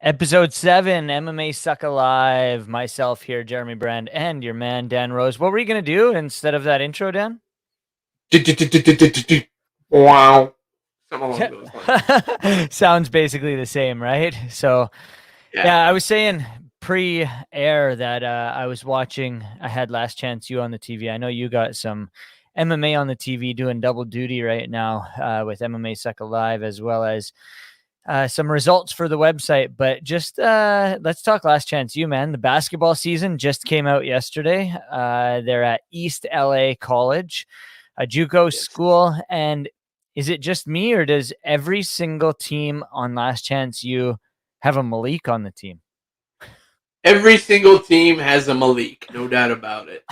Episode 7, MMASucka Live. Myself here, Jeremy Brand, and your man, Dan Rose. What were you going to do instead of that intro, Dan? Wow. Something along those lines. Sounds basically the same, right? So, Yeah. yeah, I was saying pre-air that I was watching, I had Last Chance U on the TV. I know you got some MMA on the TV doing double duty right now with MMASucka Live, as well as some results for the website, but just let's talk Last Chance U, man. The basketball season just came out yesterday. They're at East LA College, a JUCO Yes. school. And is it just me, or does every single team on Last Chance U have a Malik on the team? Every single team has a Malik, no doubt about it.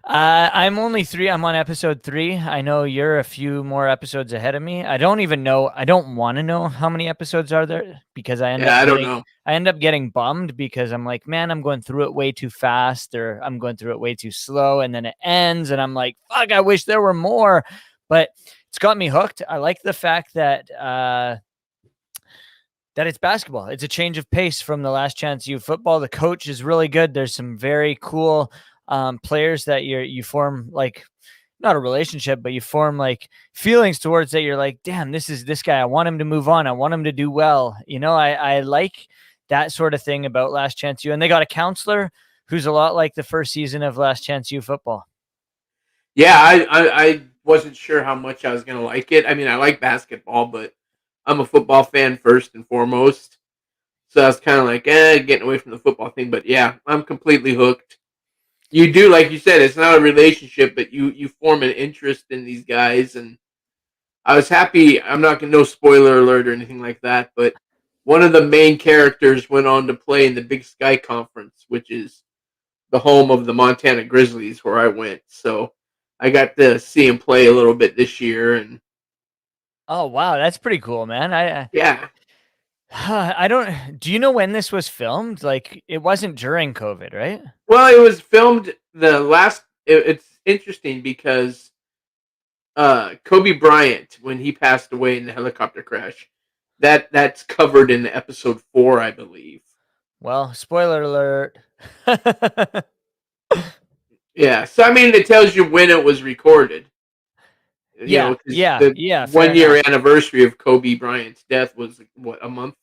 I'm only 3. I'm on episode 3. I know you're a few more episodes ahead of me. I don't even know. I don't want to know how many episodes are there because I Yeah, I don't know. end up getting bummed because I'm like, man, I'm going through it way too fast, or I'm going through it way too slow, and then it ends, and I'm like, fuck, I wish there were more. But it's got me hooked. I like the fact that that it's basketball. It's a change of pace from the Last Chance U football. The coach is really good. There's some very cool players that you form, like, not a relationship, but you form like feelings towards that. You're like, damn, this is this guy. I want him to move on. I want him to do well. You know, I like that sort of thing about Last Chance U. And they got a counselor who's a lot like the first season of Last Chance U football. Yeah, I wasn't sure how much I was going to like it. I mean, I like basketball, but I'm a football fan first and foremost. So I was kind of like, getting away from the football thing. But yeah, I'm completely hooked. You do, like you said, it's not a relationship, but you form an interest in these guys. And I was happy. I'm not going to, no spoiler alert or anything like that, but one of the main characters went on to play in the Big Sky Conference, which is the home of the Montana Grizzlies, where I went. So I got to see him play a little bit this year, and Oh wow, that's pretty cool, man. yeah. I don't. Do you know when this was filmed? Like, it wasn't during COVID, right? Well, it was filmed the last. It's interesting because Kobe Bryant, when he passed away in the helicopter crash, that's covered in episode 4, I believe. Well, spoiler alert. Yeah, so I mean, it tells you when it was recorded. You Yeah, know, because yeah, the yeah, fair 1 year enough. anniversary of Kobe Bryant's death was what, a month.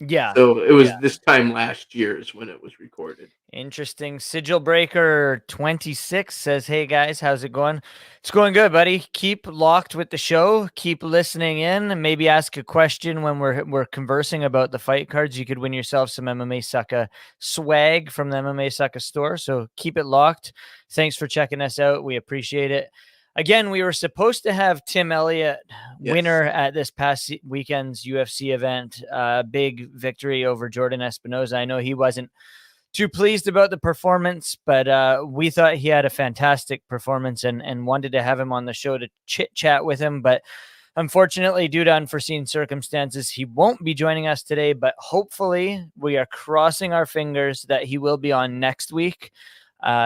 Yeah, So it yeah. was this time last year is when it was recorded. Interesting. Sigil Breaker 26 says, "Hey guys, how's it going? It's going good, buddy. Keep locked with the show. Keep listening in, and maybe ask a question when we're conversing about the fight cards. You could win yourself some MMASucka swag from the MMASucka store. So keep it locked. Thanks for checking us out. We appreciate it." Again, we were supposed to have Tim Elliott, Yes. winner at this past weekend's UFC event. Big victory over Jordan Espinoza. I know he wasn't too pleased about the performance, but we thought he had a fantastic performance and wanted to have him on the show to chit chat with him. But unfortunately, due to unforeseen circumstances, he won't be joining us today. But hopefully, we are crossing our fingers that he will be on next week.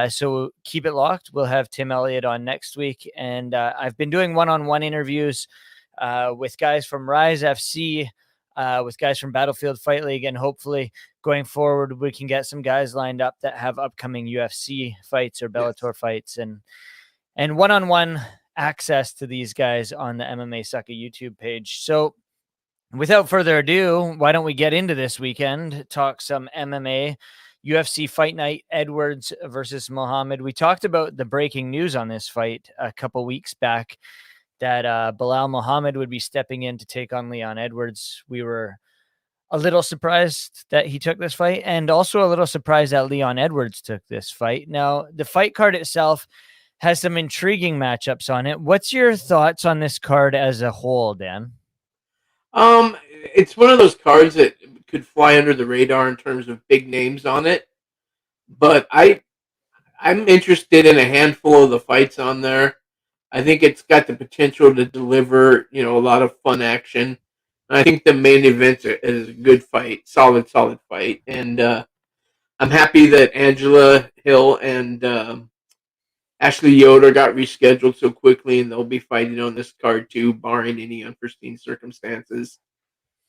So keep it locked. We'll have Tim Elliott on next week. And I've been doing one-on-one interviews with guys from Rise FC, with guys from Battlefield Fight League, and hopefully going forward, we can get some guys lined up that have upcoming UFC fights or Yes. Bellator fights, and one-on-one access to these guys on the MMASucka YouTube page. So without further ado, why don't we get into this weekend, talk some MMA, UFC Fight Night, Edwards versus Muhammad. We talked about the breaking news on this fight a couple weeks back that Bilal Muhammad would be stepping in to take on Leon Edwards. We were a little surprised that he took this fight, and also a little surprised that Leon Edwards took this fight. Now, the fight card itself has some intriguing matchups on it. What's your thoughts on this card as a whole, Dan? It's one of those cards that could fly under the radar in terms of big names on it, but I'm interested in a handful of the fights on there. I think it's got the potential to deliver, a lot of fun action. And I think the main event is a good fight, solid fight, and I'm happy that Angela Hill and Ashley Yoder got rescheduled so quickly, and they'll be fighting on this card too, barring any unforeseen circumstances.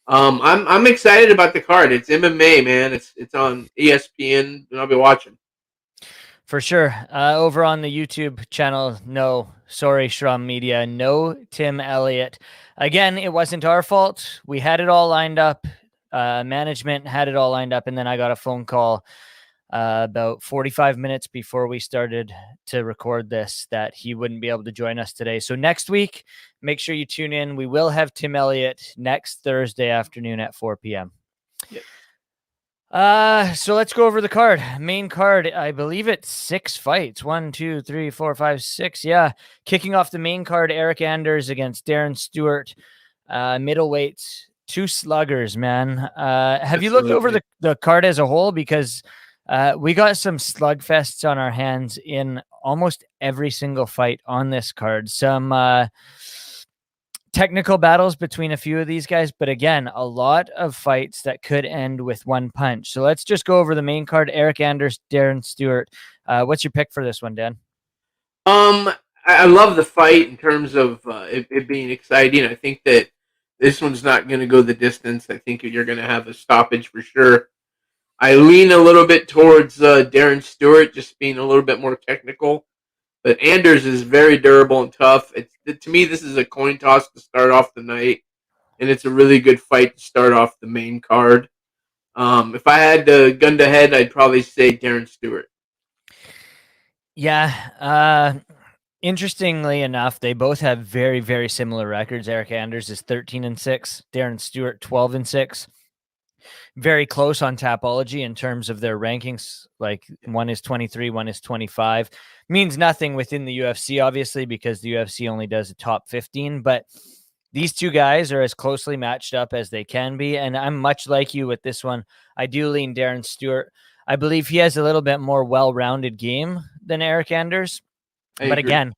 I'm excited about the card. It's MMA, man. It's on ESPN, and I'll be watching. For sure. Over on the YouTube channel, no, sorry, Shrum Media, no Tim Elliott. Again, it wasn't our fault. We had it all lined up. Management had it all lined up, and then I got a phone call about 45 minutes before we started to record this that he wouldn't be able to join us today. So next week, make sure you tune in. We will have Tim Elliott next Thursday afternoon at 4 p.m. Yep. So let's go over the card. Main card, I believe it's 6 fights. 1, 2, 3, 4, 5, 6. Yeah. Kicking off the main card, Eric Anders against Darren Stewart. Middleweights, 2 sluggers, man. Have you looked over the card as a whole? Because we got some slugfests on our hands in almost every single fight on this card. Some technical battles between a few of these guys, but again, a lot of fights that could end with one punch. So let's just go over the main card. Eric Anders, Darren Stewart. What's your pick for this one, Dan? I love the fight in terms of it being exciting. I think that this one's not going to go the distance. I think you're going to have a stoppage for sure. I lean a little bit towards Darren Stewart, just being a little bit more technical. But Anders is very durable and tough. To me, this is a coin toss to start off the night, and it's a really good fight to start off the main card. If I had to gun to head, I'd probably say Darren Stewart. Yeah. Interestingly enough, they both have very, very similar records. Eric Anders is 13-6, Darren Stewart 12-6. Very close on Tapology in terms of their rankings. Like one is 23, one is 25. Means nothing within the UFC, obviously, because the UFC only does a top 15. But these two guys are as closely matched up as they can be. And I'm much like you with this one. I do lean Darren Stewart. I believe he has a little bit more well-rounded game than Eric Anders. But again,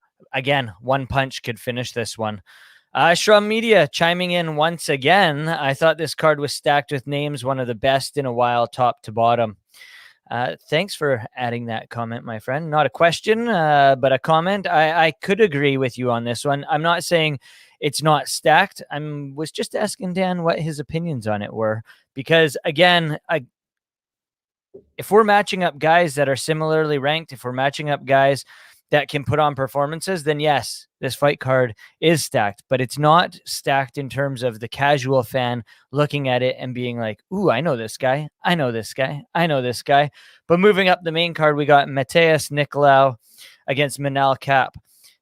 one punch could finish this one. Shrum Media chiming in once again. I thought this card was stacked with names, one of the best in a while, top to bottom. Thanks for adding that comment, my friend. Not a question, but a comment. I could agree with you on this one. I'm not saying it's not stacked. I was just asking Dan what his opinions on it were. Because, again, if we're matching up guys that are similarly ranked, if we're matching up guys that can put on performances, then yes, this fight card is stacked, but it's not stacked in terms of the casual fan looking at it and being like, ooh, I know this guy. I know this guy. I know this guy. But moving up the main card, we got Matthias Nikolao against Manal Cap.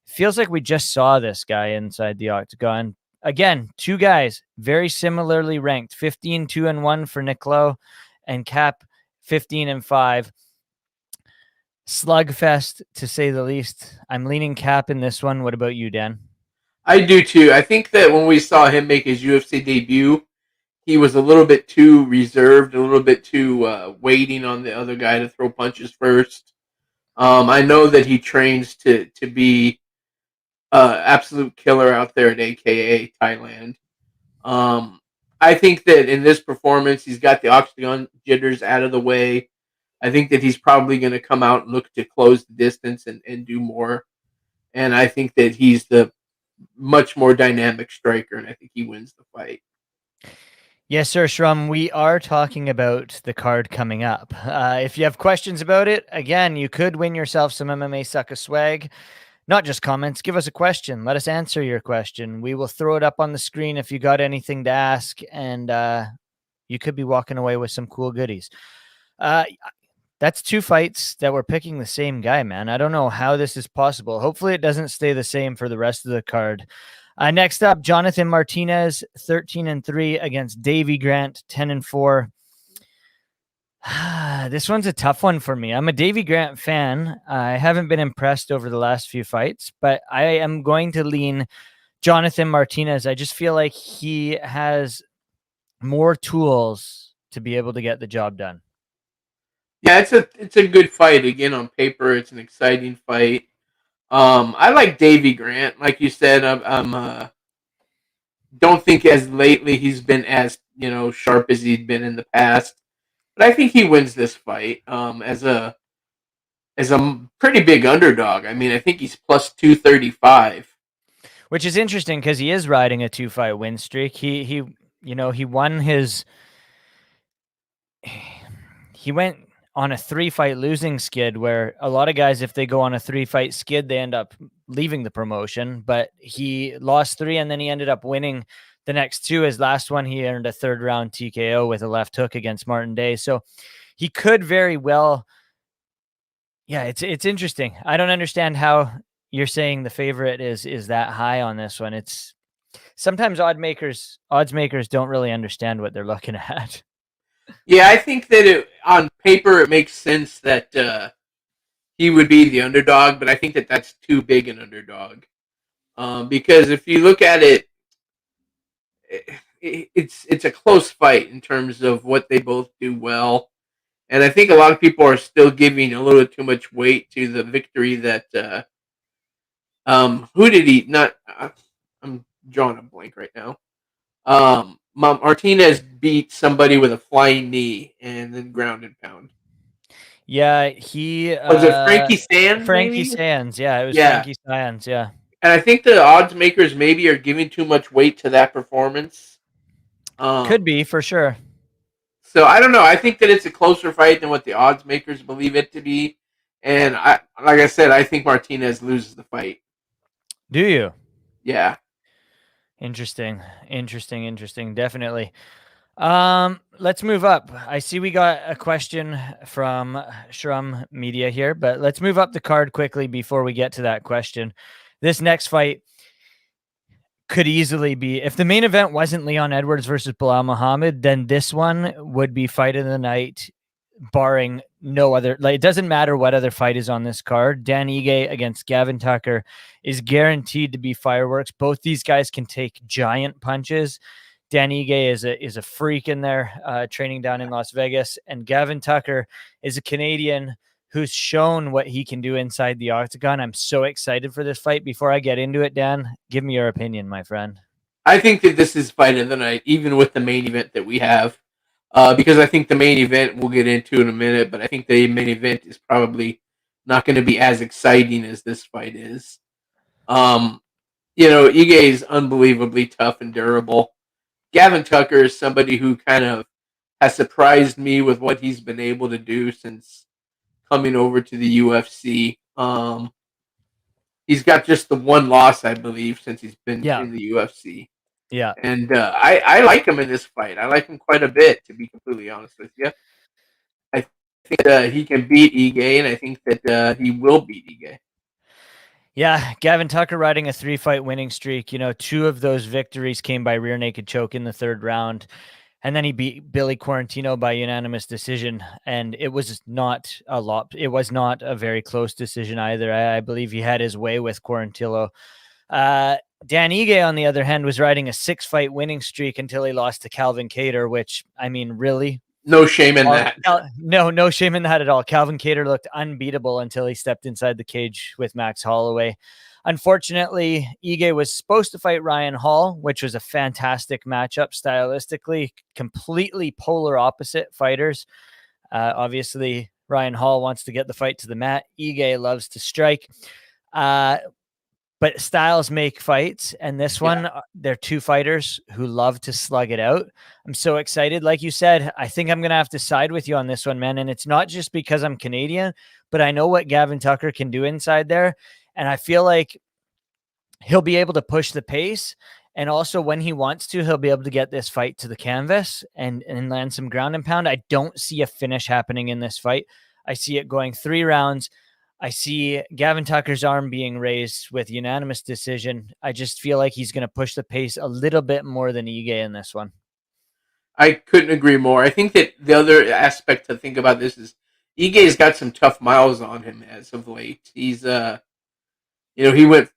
Feels like we just saw this guy inside the octagon. Again, 2 guys very similarly ranked, 15-2-1 for Nikolao and Cap 15-5. Slugfest, to say the least. I'm leaning Cap in this one. What about you, Dan? I do too. I think that when we saw him make his UFC debut, he was a little bit too reserved, a little bit too waiting on the other guy to throw punches first. I know that he trains to be absolute killer out there at AKA Thailand. I think that in this performance, he's got the octagon jitters out of the way. I think that he's probably going to come out and look to close the distance and do more. And I think that he's the much more dynamic striker, and I think he wins the fight. Yes, sir, Shrum. We are talking about the card coming up. If you have questions about it, again, you could win yourself some MMASucka swag. Not just comments. Give us a question. Let us answer your question. We will throw it up on the screen if you got anything to ask, and you could be walking away with some cool goodies. That's 2 fights that we're picking the same guy, man. I don't know how this is possible. Hopefully it doesn't stay the same for the rest of the card. Next up, Jonathan Martinez, 13-3 against Davey Grant, 10-4. This one's a tough one for me. I'm a Davey Grant fan. I haven't been impressed over the last few fights, but I am going to lean Jonathan Martinez. I just feel like he has more tools to be able to get the job done. Yeah, it's a good fight. Again, on paper, it's an exciting fight. I like Davey Grant, like you said. Don't think as lately he's been as sharp as he'd been in the past, but I think he wins this fight. As a pretty big underdog. I mean, I think he's plus 235, which is interesting because he is riding a 2-fight win streak. He he won he went on a 3-fight losing skid where a lot of guys, if they go on a 3-fight skid, they end up leaving the promotion, but he lost 3 and then he ended up winning the next 2. His last one, he earned a 3rd round TKO with a left hook against Martin Day. So he could very well. Yeah, it's interesting. I don't understand how you're saying the favorite is that high on this one. It's sometimes odds makers don't really understand what they're looking at. Yeah, I think that on paper it makes sense that he would be the underdog, but I think that that's too big an underdog. Because if you look at it, it's a close fight in terms of what they both do well. And I think a lot of people are still giving a little too much weight to the victory that who did he not? I'm drawing a blank right now. Martinez beat somebody with a flying knee and then ground and pound. Yeah, he was it Frankie Sands? Frankie maybe? Sands, yeah, it was Frankie Sands, yeah. And I think the odds makers maybe are giving too much weight to that performance. Could be, for sure. So I don't know. I think that it's a closer fight than what the odds makers believe it to be. And like I said, I think Martinez loses the fight. Do you? Yeah. Interesting. Definitely. Let's move up. I see we got a question from Shrum Media here, but let's move up the card quickly before we get to that question. This next fight could easily be, if the main event wasn't Leon Edwards versus Bilal Muhammad, then this one would be fight of the night, barring no other. Like, it doesn't matter what other fight is on this card. Dan Ige against Gavin Tucker is guaranteed to be fireworks. Both these guys can take giant punches. Dan Ige is a freak in there, training down in Las Vegas, and Gavin Tucker is a Canadian who's shown what he can do inside the octagon. I'm so excited for this fight. Before I get into it, Dan, give me your opinion, my friend. I think that this is fight of the night, even with the main event that we have, because I think the main event we'll get into in a minute, but I think the main event is probably not going to be as exciting as this fight is. Ige is unbelievably tough and durable. Gavin Tucker is somebody who kind of has surprised me with what he's been able to do since coming over to the UFC. He's got just the one loss, I believe, since he's been in the UFC. Yeah. And I like him in this fight. I like him quite a bit, to be completely honest with you. I think that he can beat Ige, and I think that he will beat Ige. Yeah, Gavin Tucker riding a 3-fight winning streak. 2 of those victories came by rear naked choke in the 3rd round. And then he beat Billy Quarantino by unanimous decision. And it was not a lot. It was not a very close decision either. I believe he had his way with Quarantino. Dan Ige, on the other hand, was riding a 6-fight winning streak until he lost to Calvin Kattar, which, I mean, really? No shame in that. No shame in that at all. Calvin Kattar looked unbeatable until he stepped inside the cage with Max Holloway. Unfortunately, Ige was supposed to fight Ryan Hall, which was a fantastic matchup stylistically, completely polar opposite fighters. Obviously, Ryan Hall wants to get the fight to the mat. Ige loves to strike. But styles make fights, and this one, they're 2 fighters who love to slug it out. I'm so excited. Like you said, I think I'm going to have to side with you on this one, man. And it's not just because I'm Canadian, but I know what Gavin Tucker can do inside there. And I feel like he'll be able to push the pace. And also when he wants to, he'll be able to get this fight to the canvas and land some ground and pound. I don't see a finish happening in this fight. I see it going 3 rounds. I see Gavin Tucker's arm being raised with unanimous decision. I just feel like he's going to push the pace a little bit more than Ige in this one. I couldn't agree more. I think that the other aspect to think about this is Ige's got some tough miles on him as of late. He's, he went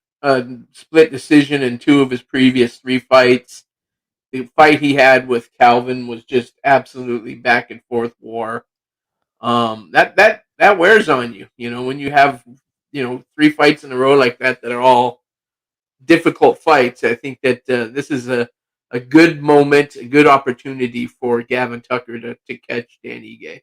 split decision in 2 of his previous 3 fights. The fight he had with Calvin was just absolutely back and forth war. That wears on you, when you have, 3 fights in a row like that are all difficult fights. I think that this is a good moment, a good opportunity for Gavin Tucker to catch Dan Ige.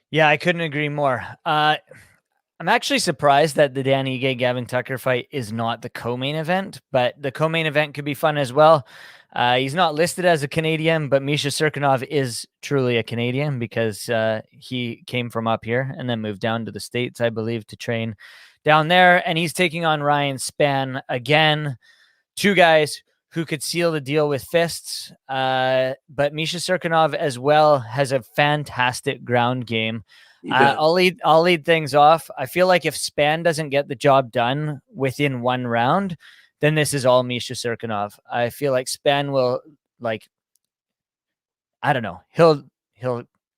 Yeah, I couldn't agree more. I'm actually surprised that the Dan Ige Gavin Tucker fight is not the co-main event, but the co-main event could be fun as well. He's not listed as a Canadian, but Misha Serkinov is truly a Canadian because he came from up here and then moved down to the States, I believe, to train down there. And he's taking on Ryan Spann again. Two guys who could seal the deal with fists. But Misha Serkinov as well has a fantastic ground game. I'll lead things off. I feel like if Spann doesn't get the job done within one round, then this is all Misha Serkinov. I feel like Spann will, like, I don't know, he'll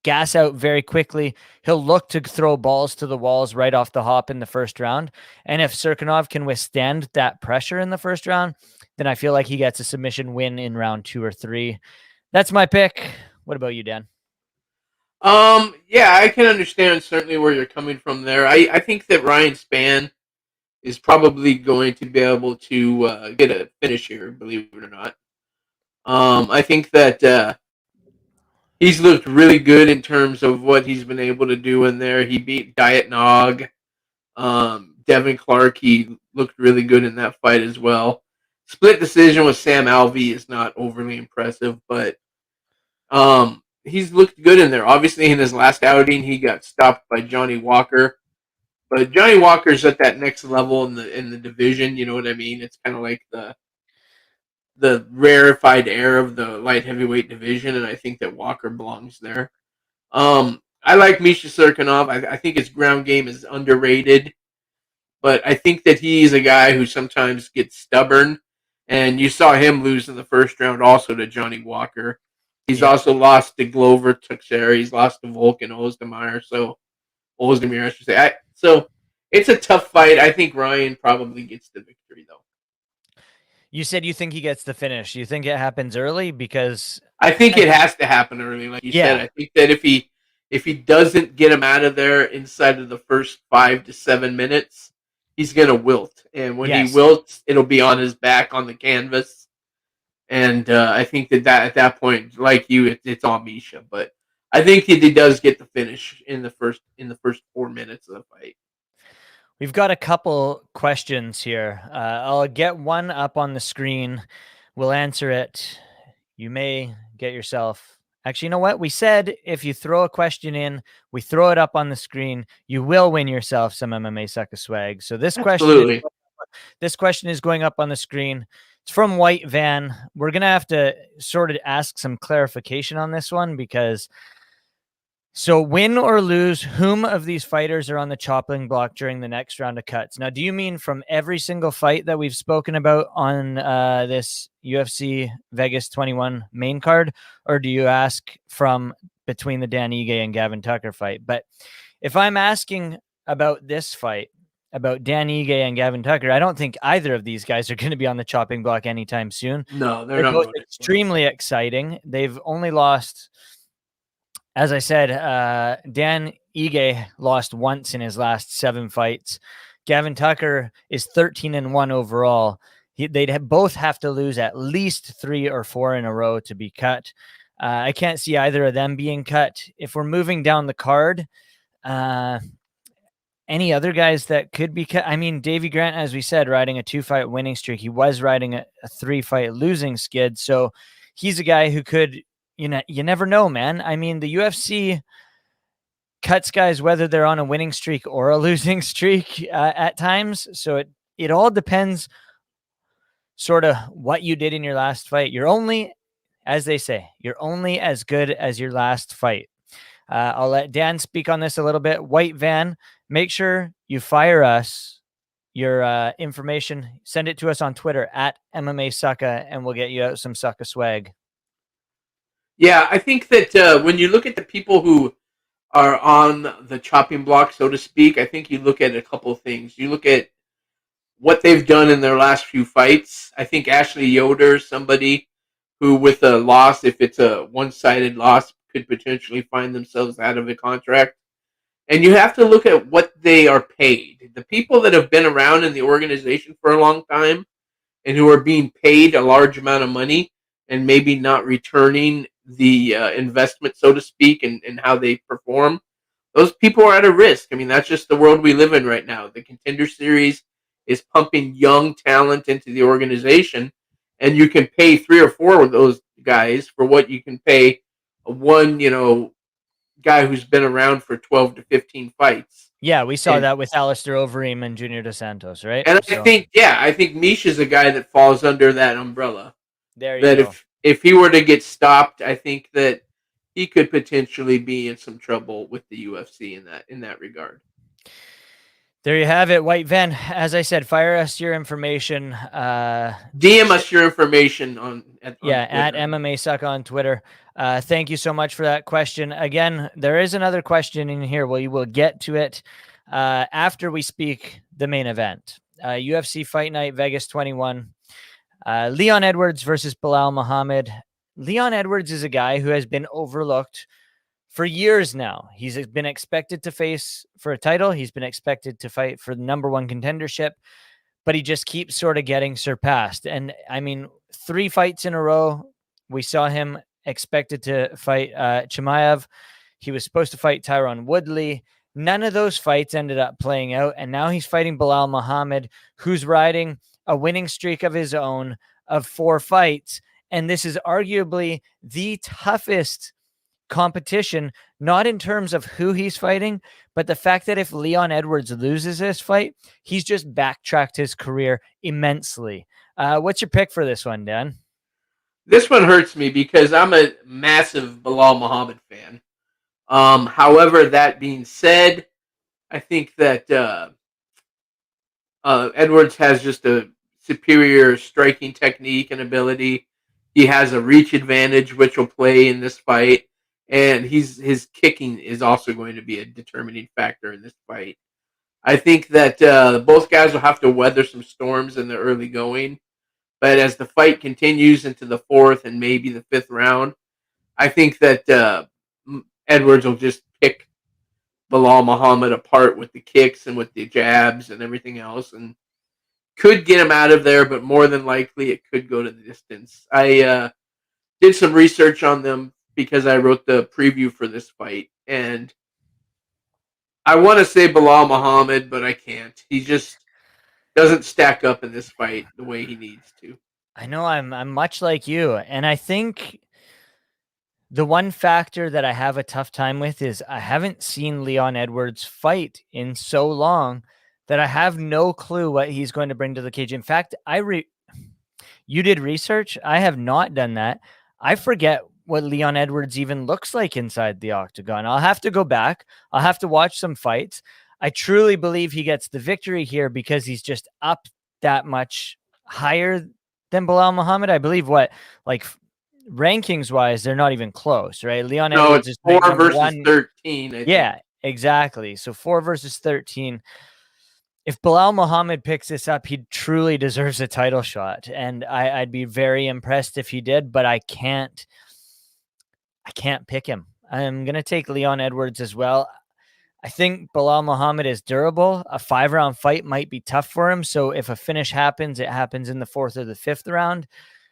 gas out very quickly. He'll look to throw balls to the walls right off the hop in the first round. And if Serkinov can withstand that pressure in the first round, then I feel like he gets a submission win in round 2 or 3. That's my pick. What about you, Dan? Yeah, I can understand certainly where you're coming from there. I think that Ryan Spann is probably going to be able to get a finish here, believe it or not. I think that he's looked really good in terms of what he's been able to do in there. He beat Diet Nog. Devin Clark, he looked really good in that fight as well. Split decision with Sam Alvey is not overly impressive, but he's looked good in there. Obviously, in his last outing, he got stopped by Johnny Walker. But Johnny Walker's at that next level in the division. You know what I mean? It's kind of like the rarefied air of the light heavyweight division, and I think that Walker belongs there. I like Misha Serkinov. I think his ground game is underrated, but I think that he's a guy who sometimes gets stubborn, and you saw him lose in the first round also to Johnny Walker. He's also lost to Glover Teixeira. He's lost to Volkan Ozdemir, I should say. So it's a tough fight. I think Ryan probably gets the victory, though. You said you think he gets the finish. You think it happens early? Because I think it has to happen early, like you said. I think that if he doesn't get him out of there inside of the first 5 to 7 minutes, he's gonna wilt. And when he wilts, it'll be on his back on the canvas. And I think that at that point, like you, it's all Misha. But I think that he does get the finish in the first 4 minutes of the fight. We've got a couple questions here. I'll get one up on the screen. We'll answer it. You may get yourself... Actually, you know what? We said if you throw a question in, we throw it up on the screen, you will win yourself some MMASucka swag. So this question is going up on the screen. It's from White Van. We're going to have to sort of ask some clarification on this one because... So win or lose, whom of these fighters are on the chopping block during the next round of cuts? Now, do you mean from every single fight that we've spoken about on this UFC Vegas 21 main card, or do you ask from between the Dan Ige and Gavin Tucker fight? But if I'm asking about this fight, about Dan Ige and Gavin Tucker, I don't think either of these guys are going to be on the chopping block anytime soon. No, they're not both extremely exciting. They've only lost... As I said, Dan Ige lost once in his last 7 fights. Gavin Tucker is 13-1 overall. They'd both have to lose at least 3 or 4 in a row to be cut. I can't see either of them being cut. If we're moving down the card, any other guys that could be cut? I mean, Davey Grant, as we said, riding a 2-fight winning streak. He was riding a 3-fight losing skid. So he's a guy who could... You never know, man. I mean, the UFC cuts guys whether they're on a winning streak or a losing streak at times. So it all depends sort of what you did in your last fight. You're only, as they say, you're only as good as your last fight. I'll let Dan speak on this a little bit. White Van, make sure you fire us your information. Send it to us on Twitter at MMASucka, and we'll get you out some Sucka swag. Yeah, I think that when you look at the people who are on the chopping block, so to speak, I think you look at a couple of things. You look at what they've done in their last few fights. I think Ashley Yoder, somebody who with a loss, if it's a one-sided loss, could potentially find themselves out of a contract. And you have to look at what they are paid. The people that have been around in the organization for a long time and who are being paid a large amount of money and maybe not returning the investment, so to speak, and how they perform, those people are at a risk. I mean, that's just the world we live in right now. The Contender Series is pumping young talent into the organization, and you can pay 3 or 4 of those guys for what you can pay one, guy who's been around for 12 to 15 fights. Yeah, we saw And, that with Alistair Overeem and Junior Dos Santos, right? and So I think Misha's a guy that falls under that umbrella. there you That go. if he were to get stopped, I think that he could potentially be in some trouble with the UFC in that regard. There you have it, White Van. As I said, fire us your information. DM us your information on at Twitter. MMASucka on Twitter. Thank you so much for that question. Again, there is another question in here. We will get to it after we speak the main event. UFC Fight Night Vegas 21. Leon Edwards versus Bilal Muhammad. Leon Edwards is a guy who has been overlooked for years now. He's been expected to face for a title. He's been expected to fight for the number one contendership, but he just keeps sort of getting surpassed. And I mean, 3 fights in a row, we saw him expected to fight Chimaev. He was supposed to fight Tyron Woodley. None of those fights ended up playing out. And now he's fighting Bilal Muhammad, who's riding a winning streak of his own of 4 fights. And this is arguably the toughest competition, not in terms of who he's fighting, but the fact that if Leon Edwards loses this fight, he's just backtracked his career immensely. What's your pick for this one, Dan? This one hurts me because I'm a massive Bilal Muhammad fan. However, that being said, I think that Edwards has just a superior striking technique and ability. He has a reach advantage, which will play in this fight. And his kicking is also going to be a determining factor in this fight. I think that both guys will have to weather some storms in the early going, but as the fight continues into the 4th and maybe the 5th round, I think that Edwards will just pick Bilal Muhammad apart with the kicks and with the jabs and everything else, and could get him out of there, but more than likely it could go to the distance. I did some research on them because I wrote the preview for this fight, and I want to say Bilal Muhammad, but I can't. He just doesn't stack up in this fight the way he needs to. I know I'm much like you, and I think the one factor that I have a tough time with is I haven't seen Leon Edwards fight in so long that I have no clue what he's going to bring to the cage. In fact, you did research. I have not done that. I forget what Leon Edwards even looks like inside the octagon. I'll have to go back. I'll have to watch some fights. I truly believe he gets the victory here because he's just up that much higher than Bilal Muhammad. I believe rankings wise, they're not even close, right? Leon Edwards is 4 versus 13. Yeah, exactly. So 4 versus 13. If Bilal Muhammad picks this up, he truly deserves a title shot. And I'd be very impressed if he did, but I can't pick him. I'm going to take Leon Edwards as well. I think Bilal Muhammad is durable. A 5-round fight might be tough for him. So if a finish happens, it happens in the 4th or the 5th round.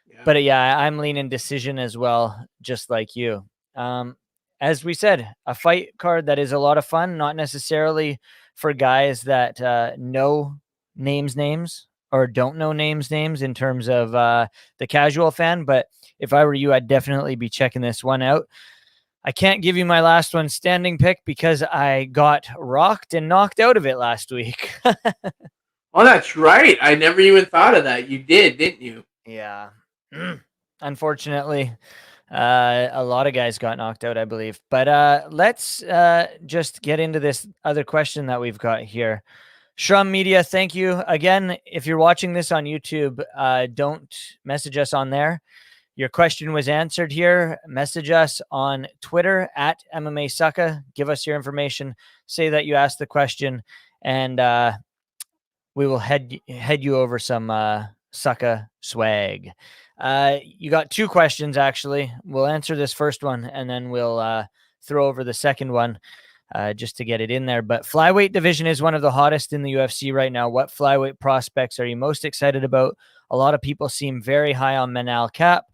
Yeah. But yeah, I'm leaning decision as well, just like you. As we said, a fight card that is a lot of fun, not necessarily for guys that know names or don't know names in terms of the casual fan. But if I were you, I'd definitely be checking this one out. I can't give you my last one standing pick because I got rocked and knocked out of it last week. Oh, that's right. I never even thought of that. You did, didn't you? Yeah. Unfortunately, a lot of guys got knocked out, I believe. But let's just get into this other question that we've got here. Shrum Media, thank you. Again, if you're watching this on YouTube, don't message us on there. Your question was answered here. Message us on Twitter at MMASucka. Give us your information. Say that you asked the question, and we will head you over some Sucka swag. You got 2 questions, actually. We'll answer this first one, and then we'll throw over the second one just to get it in there. But flyweight division is one of the hottest in the UFC right now. What flyweight prospects are you most excited about? A lot of people seem very high on Manal Cap,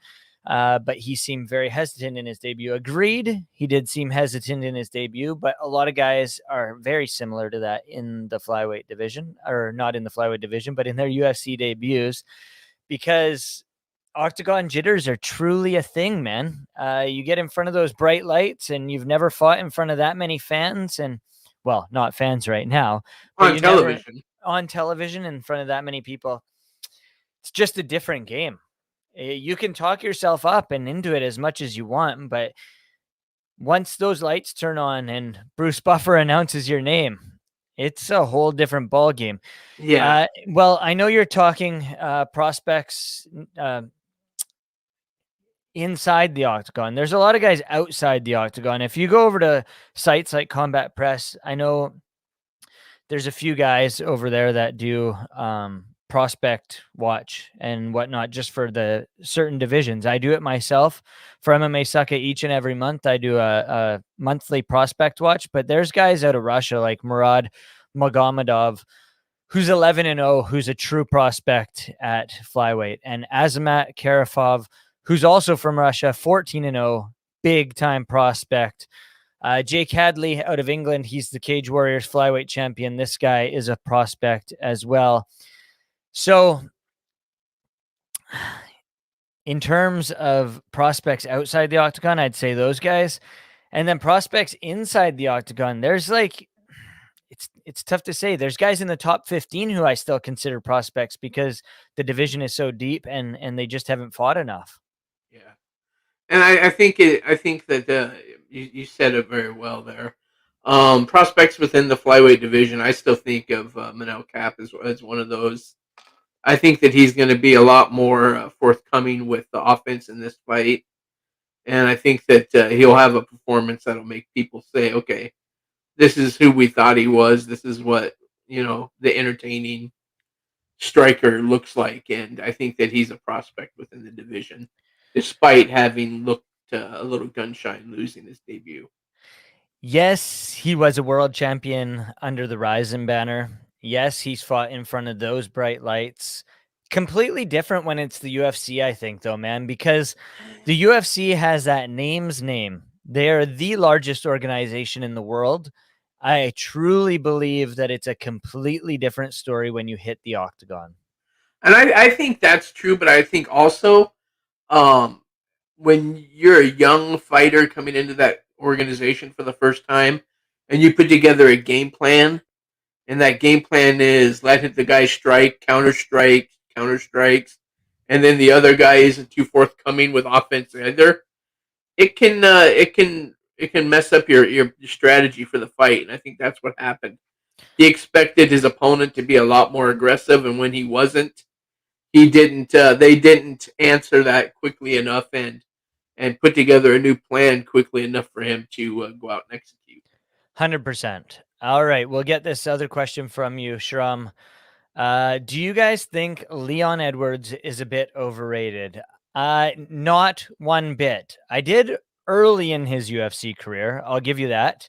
but he seemed very hesitant in his debut. Agreed, he did seem hesitant in his debut, but a lot of guys are very similar to that in the flyweight division, or not in the flyweight division, but in their UFC debuts, because octagon jitters are truly a thing, man. You get in front of those bright lights and you've never fought in front of that many fans, and well, not fans right now, but on you never television. on television in front of that many people. It's just a different game. You can talk yourself up and into it as much as you want, but once those lights turn on and Bruce Buffer announces your name, it's a whole different ball game. Yeah. Well, I know you're talking prospects inside the octagon. There's a lot of guys outside the octagon. If you go over to sites like Combat Press, I know there's a few guys over there that do prospect watch and whatnot just for the certain divisions. I do it myself for MMASucka each and every month. I do a monthly prospect watch, but there's guys out of Russia like Murad Magomedov, who's 11-0, who's a true prospect at flyweight, and Azamat Karafov, who's also from Russia, 14-0, big time prospect. Jake Hadley out of England, he's the Cage Warriors flyweight champion. This guy is a prospect as well. So in terms of prospects outside the octagon, I'd say those guys. And then prospects inside the octagon, there's like, it's tough to say. There's guys in the top 15 who I still consider prospects because the division is so deep and they just haven't fought enough. Yeah. And I think that you said it very well there. Prospects within the flyweight division, I still think of Manal Cap as one of those. I think that he's going to be a lot more forthcoming with the offense in this fight, and I think that he'll have a performance that'll make people say, "Okay, this is who we thought he was. This is what the entertaining striker looks like." And I think that he's a prospect within the division, despite having looked a little gun shy in losing his debut. Yes, he was a world champion under the Ryzen banner. Yes, he's fought in front of those bright lights. Completely different when it's the UFC, I think, though, man, because the UFC has that name's name. They are the largest organization in the world. I truly believe that it's a completely different story when you hit the octagon. And I think that's true, but I think also um, when you're a young fighter coming into that organization for the first time and you put together a game plan, and that game plan is let the guy strike, counter strikes, and then the other guy isn't too forthcoming with offense either, it can mess up your strategy for the fight. And I think that's what happened. He expected his opponent to be a lot more aggressive, and when he wasn't, he didn't. They didn't answer that quickly enough and put together a new plan quickly enough for him to go out and execute. 100%. All right, we'll get this other question from you, Shram. Do you guys think Leon Edwards is a bit overrated? Not one bit. I did early in his UFC career. I'll give you that.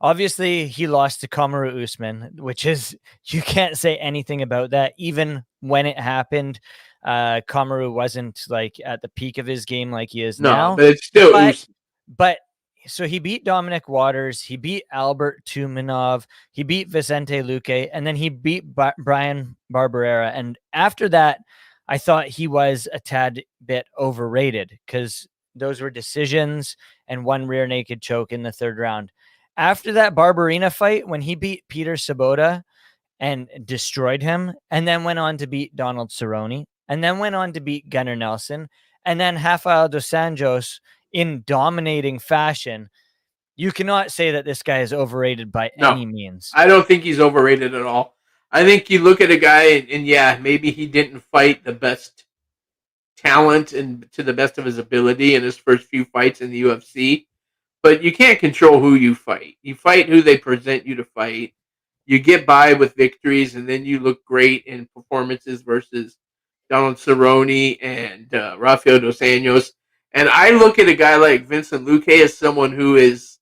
Obviously, he lost to Kamaru Usman, which is, you can't say anything about that. Even when it happened, Kamaru wasn't like at the peak of his game like he is No, now. but it's still But so he beat Dominic Waters, he beat Albert Tumanov, he beat Vicente Luque, and then he beat Brian Barberera. And after that, I thought he was a tad bit overrated because those were decisions and one rear naked choke in the third round. After that Barberena fight, when he beat Peter Sabota and destroyed him, and then went on to beat Donald Cerrone, and then went on to beat Gunnar Nelson, and then Rafael dos Anjos in dominating fashion, you cannot say that this guy is overrated by no. any means. I don't think he's overrated at all. I think you look at a guy and yeah, maybe he didn't fight the best talent and to the best of his ability in his first few fights in the UFC, but you can't control who you fight. You fight who they present you to fight. You get by with victories, and then you look great in performances versus Donald Cerrone and Rafael dos Anjos. And I look at a guy like Vincent Luque as someone who is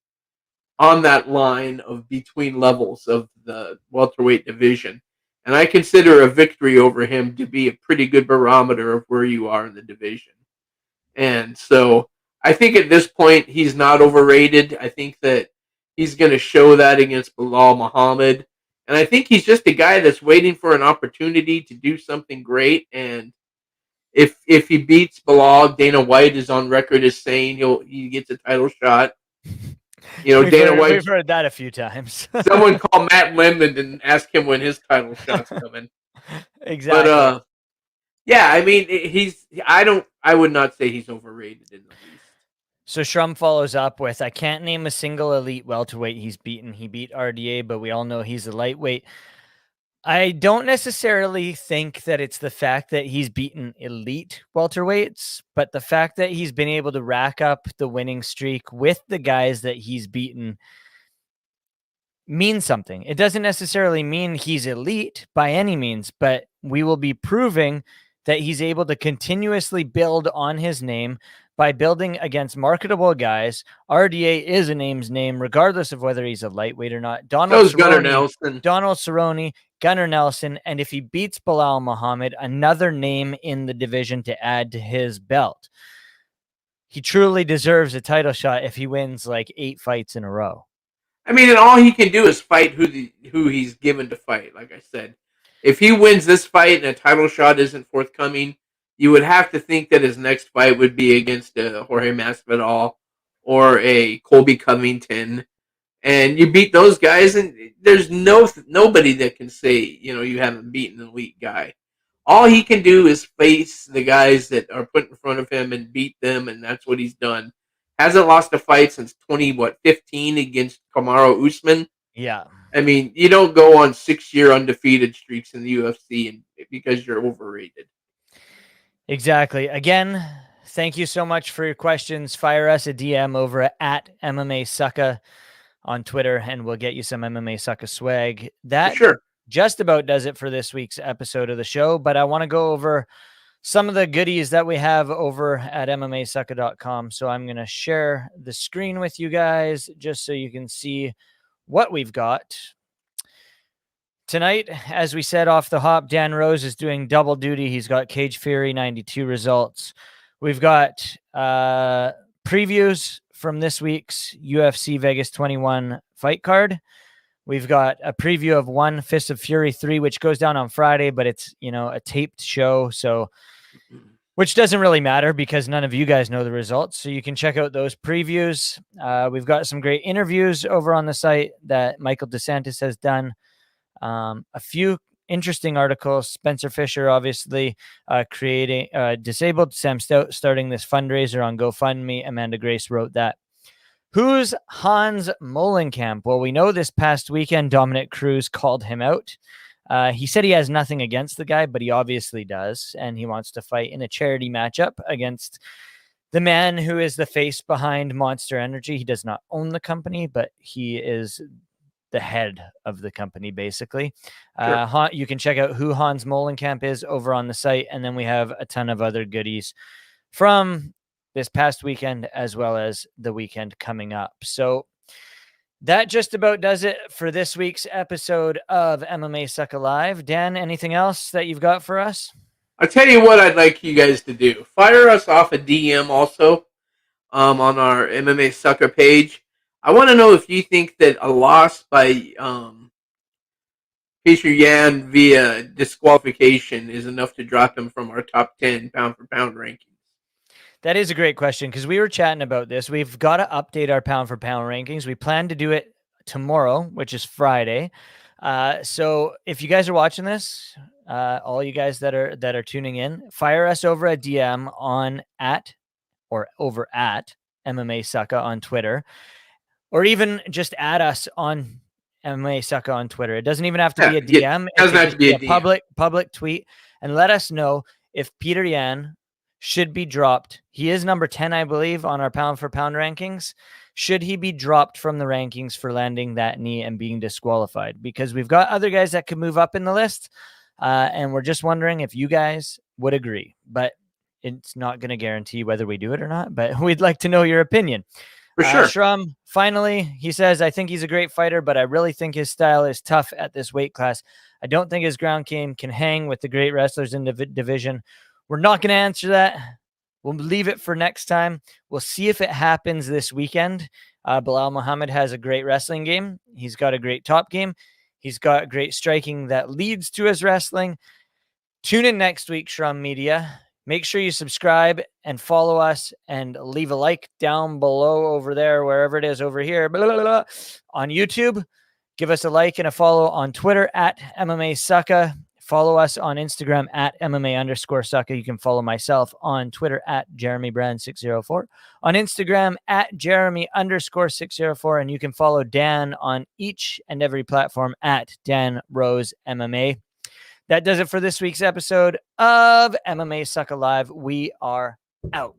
on that line of between levels of the welterweight division. And I consider a victory over him to be a pretty good barometer of where you are in the division. And so I think at this point he's not overrated. I think that he's going to show that against Bilal Muhammad. And I think he's just a guy that's waiting for an opportunity to do something great. And If he beats Bilal, Dana White is on record as saying he gets a title shot. We've heard that a few times. Someone call Matt Lemon and ask him when his title shot's coming. Exactly. But yeah, I mean, I would not say he's overrated in the least. So Shrum follows up with, I can't name a single elite welterweight he's beaten. He beat RDA, but we all know he's a lightweight. I don't necessarily think that it's the fact that he's beaten elite welterweights, but the fact that he's been able to rack up the winning streak with the guys that he's beaten means something. It doesn't necessarily mean he's elite by any means, but we will be proving that he's able to continuously build on his name by building against marketable guys. RDA is a name's name, regardless of whether he's a lightweight or not. Donald Cerrone, Gunnar Nelson, and if he beats Bilal Muhammad, another name in the division to add to his belt. He truly deserves a title shot if he wins like 8 fights in a row. I mean, and all he can do is fight who he's given to fight. Like I said, if he wins this fight and a title shot isn't forthcoming, you would have to think that his next fight would be against Jorge Masvidal or a Colby Covington, and you beat those guys, and there's nobody that can say you haven't beaten an elite guy. All he can do is face the guys that are put in front of him and beat them, and that's what he's done. Hasn't lost a fight since 2015 against Kamaru Usman. Yeah. I mean, you don't go on 6-year undefeated streaks in the UFC because you're overrated. Exactly. Again, thank you so much for your questions. Fire us a DM over at MMASucka on Twitter, and we'll get you some MMASucka swag. That just about does it for this week's episode of the show, but I want to go over some of the goodies that we have over at MMASucka.com. So I'm going to share the screen with you guys just so you can see what we've got. Tonight, as we said off the hop, Dan Rose is doing double duty. He's got Cage Fury 92 results. We've got previews from this week's UFC Vegas 21 fight card. We've got a preview of One Fist of Fury 3, which goes down on Friday, but it's, a taped show. So, which doesn't really matter because none of you guys know the results. So you can check out those previews. We've got some great interviews over on the site that Michael DeSantis has done. A few interesting articles. Spencer Fisher, obviously, creating disabled Sam Stout, starting this fundraiser on GoFundMe. Amanda Grace wrote that. Who's Hans Molenkamp? Well, we know this past weekend, Dominic Cruz called him out. He said he has nothing against the guy, but he obviously does. And he wants to fight in a charity matchup against the man who is the face behind Monster Energy. He does not own the company, but he is the head of the company, basically. Sure. You can check out who Hans Molenkamp is over on the site. And then we have a ton of other goodies from this past weekend, as well as the weekend coming up. So that just about does it for this week's episode of MMASucka Live. Dan, anything else that you've got for us? I'll tell you what I'd like you guys to do. Fire us off a DM also on our MMASucka page. I want to know if you think that a loss by Peter Yan via disqualification is enough to drop him from our top 10 pound-for-pound rankings. That is a great question because we were chatting about this. We've got to update our pound-for-pound rankings. We plan to do it tomorrow, which is Friday. So if you guys are watching this, all you guys that are tuning in, fire us over a DM over at MMASucka on Twitter, or even just add us on MMASucka on Twitter. It doesn't even have to be a DM. It doesn't have to be a public tweet, and let us know if Peter Yan should be dropped. He is number 10, I believe, on our pound-for-pound rankings. Should he be dropped from the rankings for landing that knee and being disqualified? Because we've got other guys that could move up in the list, and we're just wondering if you guys would agree. But it's not going to guarantee whether we do it or not, but we'd like to know your opinion. For sure. Shrum, finally, he says, I think he's a great fighter, but I really think his style is tough at this weight class. I don't think his ground game can hang with the great wrestlers in the division. We're not going to answer that. We'll leave it for next time. We'll see if it happens this weekend. Bilal Muhammad has a great wrestling game. He's got a great top game. He's got great striking that leads to his wrestling. Tune in next week, Shrum Media. Make sure you subscribe and follow us and leave a like down below over there, wherever it is over here, blah, blah, blah, on YouTube. Give us a like and a follow on Twitter at MMASucka. Follow us on Instagram at MMA_Sucka. You can follow myself on Twitter at JeremyBrand604. On Instagram at Jeremy_604. And you can follow Dan on each and every platform at Dan Rose MMA. That does it for this week's episode of MMA Sucka Live. We are out.